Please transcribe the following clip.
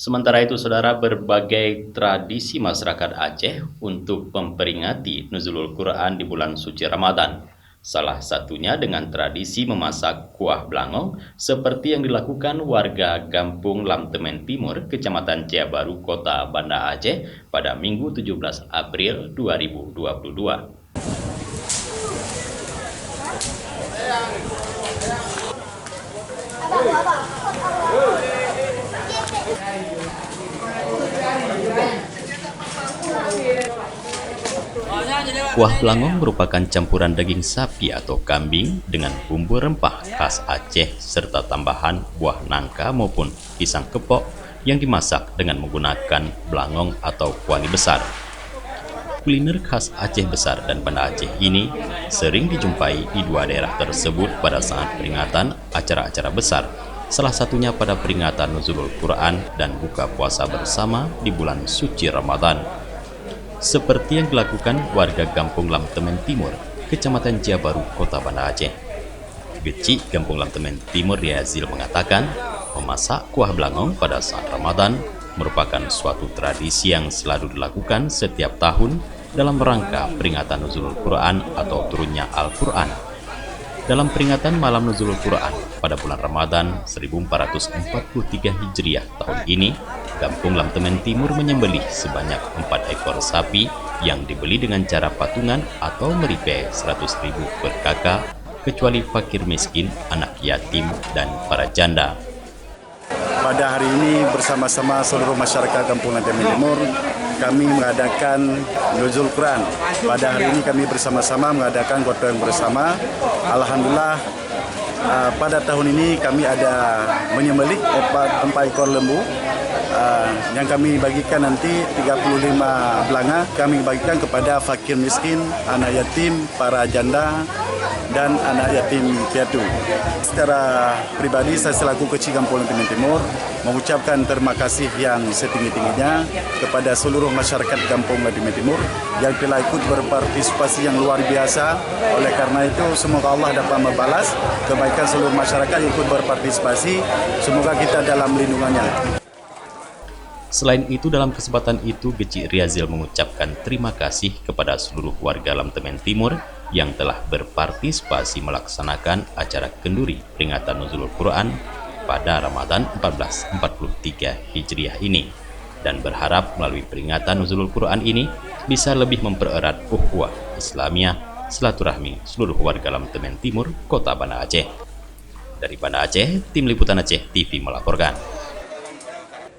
Sementara itu, saudara, berbagai tradisi masyarakat Aceh untuk memperingati Nuzulul Quran di bulan suci Ramadan. Salah satunya dengan tradisi memasak kuah blangong seperti yang dilakukan warga Gampung Lamtemen Timur, Kecamatan Ciabaru, Kota Banda Aceh pada Minggu 17 April 2022. Kuah blangong merupakan campuran daging sapi atau kambing dengan bumbu rempah khas Aceh serta tambahan buah nangka maupun pisang kepok yang dimasak dengan menggunakan blangong atau kuali besar. Kuliner khas Aceh Besar dan Banda Aceh ini sering dijumpai di dua daerah tersebut pada saat peringatan acara-acara besar, salah satunya pada peringatan Nuzulul Quran dan buka puasa bersama di bulan suci Ramadan. Seperti yang dilakukan warga Gampung Lamtemen Timur, Kecamatan Ciabaru, Kota Banda Aceh. Geci Gampung Lamtemen Timur Riazil mengatakan, memasak kuah blangong pada saat Ramadan merupakan suatu tradisi yang selalu dilakukan setiap tahun dalam rangka peringatan Nuzulul Quran atau turunnya Al-Quran. Dalam peringatan malam Nuzulul Quran pada bulan Ramadan 1443 Hijriah tahun ini, Gampung Lamtemen Timur menyembelih sebanyak 4 ekor sapi yang dibeli dengan cara patungan atau meripe 100.000 per kakak, kecuali fakir miskin, anak yatim, dan para janda. Pada hari ini bersama-sama seluruh masyarakat Kampung Lamtemen Timur, kami mengadakan Nuzul Quran. Pada hari ini kami bersama-sama mengadakan gotong bersama. Alhamdulillah, pada tahun ini kami ada menyembelih 4 ekor lembu yang kami bagikan nanti 35 belanga. Kami bagikan kepada fakir miskin, anak yatim, para janda, dan anak yatim piatu. Secara pribadi saya selaku Kecil Gampung Lamtemen Timur mengucapkan terima kasih yang setinggi-tingginya kepada seluruh masyarakat Gampung Lamtemen Timur yang telah ikut berpartisipasi yang luar biasa. Oleh karena itu semoga Allah dapat membalas kebaikan seluruh masyarakat yang ikut berpartisipasi. Semoga kita dalam lindungannya. Selain itu, dalam kesempatan itu, Geci Riazil mengucapkan terima kasih kepada seluruh warga Lamtemen Timur yang telah berpartisipasi melaksanakan acara kenduri peringatan Nuzulul Quran pada Ramadan 1443 Hijriah ini, dan berharap melalui peringatan Nuzulul Quran ini bisa lebih mempererat ukhuwah Islamiyah silaturahmi seluruh warga Lamtemen Timur, Kota Banda Aceh. Dari Banda Aceh, Tim Liputan Aceh TV melaporkan.